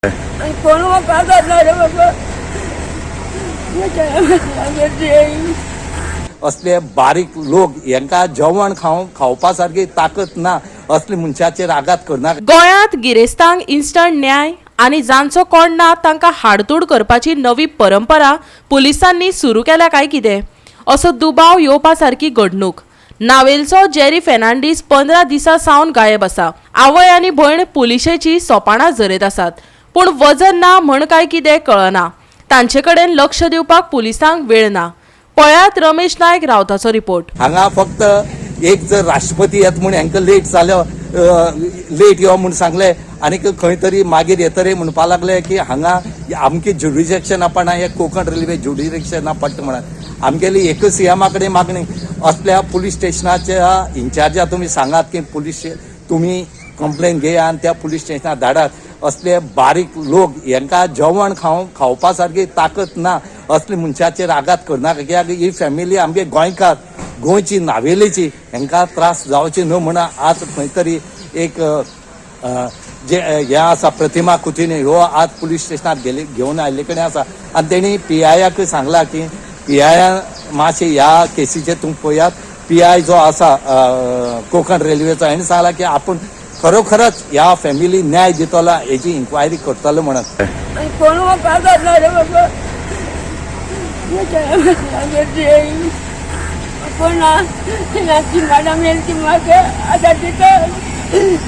कोण का करणार रे बाबा. असले बारीक लोक यांका जेवण खावपा सारखी ताकद ना असले मनशाचेर आघात करना. गोंयांत गिरेस्तांक इन्स्टंट न्याय आनी जांचो कोण ना तांकां हाडतूड करपाची नवी परंपरा पुलिसांनी सुरू केल्या काय कितें असो दुबाव येवपा सारकी घडणूक. नावेलचो जेरी फेर्नांडीस 15 दिसां सावन गायब आसा. आवय आनी भयण पुलिशेची सोपाणां झरयत आसात, पूण वजन ना म्हण काय कितें कळना. तांचे कडेन लक्ष दिवपाक पुलिसांक वेळ ना. पळयात रमेश नायक रावताचो रिपोर्ट. हांगा फक्त एक जर राष्ट्रपती येत म्हूण हांकां लेट जालो, लेट यो म्हूण सांगले आनी खंय तरी मागीर येतरे म्हणपा लागले की हांगा आमचे ज्युडिशक्शना पडना, हे कोंकण रेल्वे ज्युडिशक्शना पडटा म्हणून आमगेली एकच सीएमा कडेन मागणी. असल्या पुलीस स्टेशनाच्या इन्चार्जा तुमी सांगात की पुलीस तुमी कंप्लेन घेया आनी त्या पुलीस स्टेशनार धाडात. असले बारीक लोक यांका जेवण खावपा सारखी ताकद ना असले मनशाचेर आघात करना. कित्याक ही फॅमिली आमगे गोंयकार, गोंयची नावेलीची, हांकां त्रास जावचे न्हू म्हणून आज खंय तरी एक जे हे आसा प्रतिमा कुतीने ह्यो आज पुलीस स्टेशनार घेवन आयिल्ले कडेन आसा आनी तेणी PIयाक सांगला की PIया मातशे ह्या केसीचे तुमी पळयात. PI जो आसा कोंकण रेल्वेचो हाणें सांगला की आपूण खरोखरच ह्या फॅमिली न्याय दितलो, हेची इन्क्वायरी करतलो म्हणून. कोण का करणार रे बाबा. कोण नाची मॅडम यांची मागे आता तिथं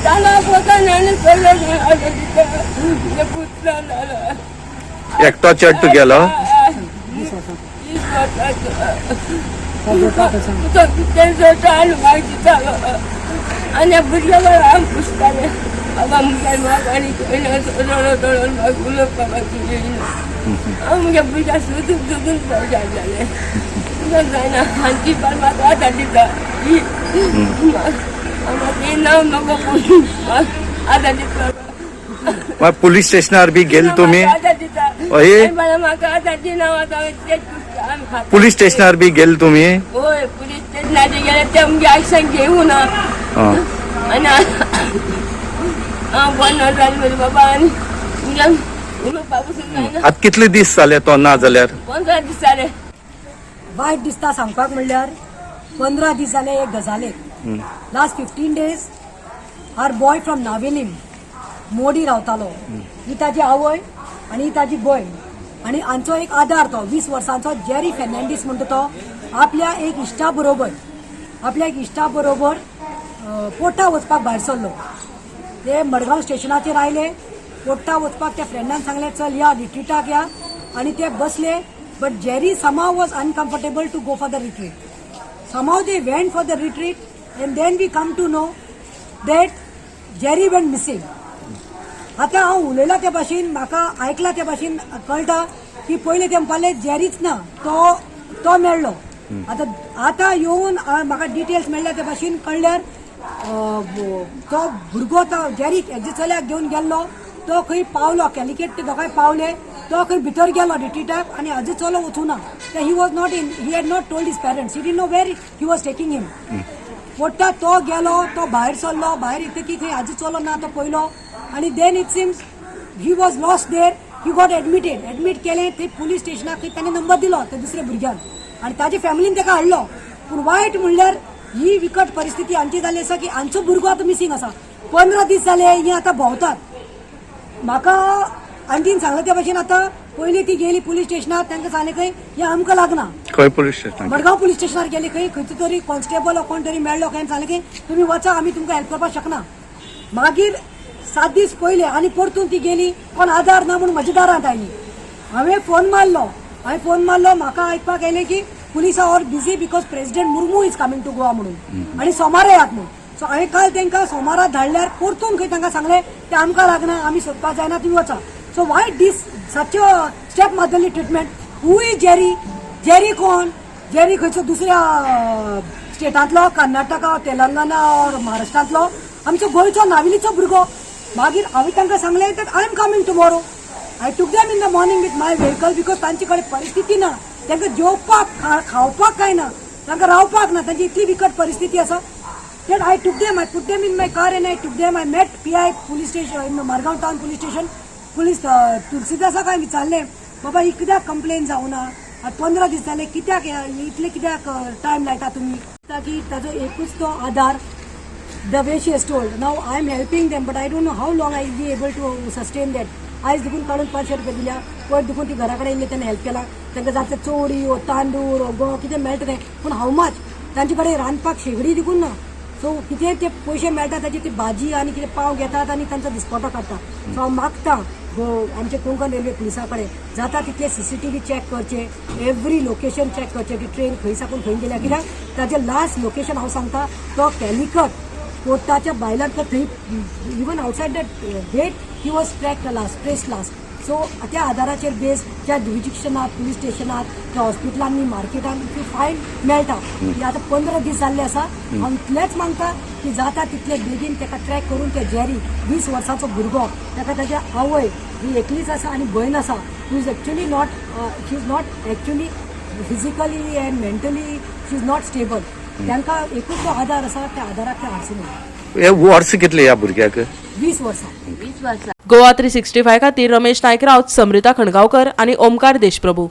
त्याला पोता नाही पडलं. आता तिथं पुतला झाला एकटो चेड्डू गेलो. आणि भुरग्यावर आम पुसताले बाबा मुखार माग आणि रडून फुलं पापाची आमच्या भुरग्या सुदून पळशार झाले. जायना हांची पण म्हाका आतां दिता ते नांव नको पूण आतां दिता. पुलीस स्टेशनार बी गेल तुम्ही? आतां दिता म्हाका आतां ती नांव आतां तेच पुलीस स्टेशनार बी गेल तुम्ही? होय पुलीस स्टेशनार गेले ते आमगे एक्शन घेवं ना आणि बंद जाली म्हजे बाबा आनी उलोवपा पसून जायना. आतां कितले दीस जाले तो ना जाल्यार? 15 दीस जाले. वायट दिसता सांगपाक म्हणल्यार 15 दीस जाले एक गजालेक. Last 15 days are boy from Navelim मोडी रावतालो. ही ताजी आवय आनी ही ताजी भयण आनी हांचो एक आदार तो 20 वर्सांचो जेरी फेर्नांडीस म्हणटा तो आपल्या एक इश्टा बरोबर पोटा वचपाक भायर सरलो. ते मडगांव स्टेशनाचेर आयले. पोटा वचपाक त्या फ्रेंडान सांगले चल या रिट्रीटाक या आनी ते बसले. But Jerry somehow was uncomfortable to go for the retreat. Somehow they went for the retreat and then we come to know that Jerry went missing. आता हांव उलयला त्या भाशेन म्हाका आयकला त्या भाशेन कळटा की पयले ते म्हणपाले जेरीच ना तो मेळ्ळो. आता येवन म्हाका डिटेल्स मेळ्ळ्या त्या भाशेन कळल्यार तो भुरगो तो जेरी हेजे चल्याक घेवन गेल्लो. तो खंय पावलो कॅलिकेट ते दोगांय पावले. तो खंय भितर गेलो डिट्रीटाक आनी हाजो चलो वचूना. He was not in, he had not told his parents. He did know where he was taking him. पोट्टा तो गेलो, तो भायर सरलो. भायर येतकी खंय हाजो चलो ना तो पयलो आनी then it seems he was lost there. He got admit केलें. ते पुलीस स्टेशनाक ताणें नंबर दिलो त्या दुसऱ्या भुरग्याक आनी ताजे फॅमिलीन ताका हाडलो. पूण वायट म्हणल्यार ही विकट परिस्थिती हांची जाल्ली आसा की हांचो भुरगो आतां मिसींग आसा. 15 दीस जाले ही आतां भोंवतात. म्हाका आणखीन सांगलें त्या भाशेन आतां पयलीं ती गेली पुलीस स्टेशनार. तांकां सांगलें खंय हें आमकां लागना. खंय पुलीस स्टेशन? मडगांव पुलीस स्टेशनार गेली. खंयचो तरी कॉन्स्टेबल कोण तरी मेळ्ळो. काय सांगलें की तुमी वचा आमी तुमकां हेल्प करपाक शकना. मागीर 7 दीस पयले आनी परतून ती गेली. कोण आधार ना म्हणून म्हज्या दारांत आयली. हांवें फोन मारलो. म्हाका आयकपाक आयलें की police are all busy because president Murmu is coming to Goa म्हणून आनी सोमारा येयात म्हणून. सो हांवें काल तांकां सोमारा धाडल्यार परतून खंय तांकां सांगलें तें आमकां लागना, आमी सोदपाक जायना, तुमी वचा. सो वायट दीस सच स्टेप मारलेली ट्रिटमेंट. हू इज जेरी कोण? जेरी खंयचो दुसऱ्या स्टेटांतलो, कर्नाटका, तेलंगणा और महाराष्ट्रांतलो आमचो गोंयचो नावेलीचो भुरगो. मागीर हांवें तांकां सांगलें that I am coming tomorrow. I took them in the morning with my vehicle because तांचे कडेन परिस्थिती ना. तांकां जेवपाक खावपाक कांय ना, तांकां रावपाक ना. तांची इतली विकट परिस्थिती आसा. That I put them in my car and I took them. I met PI police station in the Margaon town police station. Police तुलसीदासा काय विचारले बाबा ही कित्याक कंप्लेन जावना 15 दीस जाले कित्याक इतले कित्याक टायम लायता तुमी की ताजो एकूच तो आधार the way she has told. Now I am helping them, but I don't know how long I will be able to sustain that. आयज देखून काढून 500 रुपया दिल्या, पयर देखून ती घरा कडेन येयली तेन्ना हेल्प केला. तांकां जाता चोडी वो तांदूळ वो गंव कितें मेळटा तें, पूण हाव मच तांचे कडेन रांदपाक शेगडी देखून ना. सो कितें ते पयशे मेळटा ताची ती भाजी आनी कितें पाव घेतात आनी तांचो दिसपटो काडटा. सो हांव मागतां आमचे कोंकण रेल्वे पुलिसा कडेन जाता तितले CCTV चॅक करचे, एवरी लोकेशन चॅक करचे की ट्रेन खंय साकून खंय गेल्या. कित्याक ताजें लास्ट लोकेशन हांव सांगता तो कॅलिकट कोर्टाच्या भायल्यान तर थंय even outside that gate he was traced last. So त्या आधाराचेर बेस त्या ज्युरिडिक्शनात पुलीस स्टेशनात त्या हॉस्पिटलांनी मार्केटान फायन मेळटा. ही आतां 15 दीस जाल्ले आसा. हांव इतलेंच मागता की जाता तितले बेगीन ताका ट्रॅक करून ते जेरी 20 वर्साचो भुरगो ताका ताच्या आवय ही एकलीच आसा आनी भयण आसा who is actually not she is not actually physically end mentally she is not stable. तांकां एकूच जो आधार आसा त्या आधाराक ते हाडचे हे वर्स कितले ह्या भुरग्याक 20 वर्सां. गोवा 365 खातीर रमेश नायक रावत, समृता खणगांवकर आनी ओमकार देशप्रभू.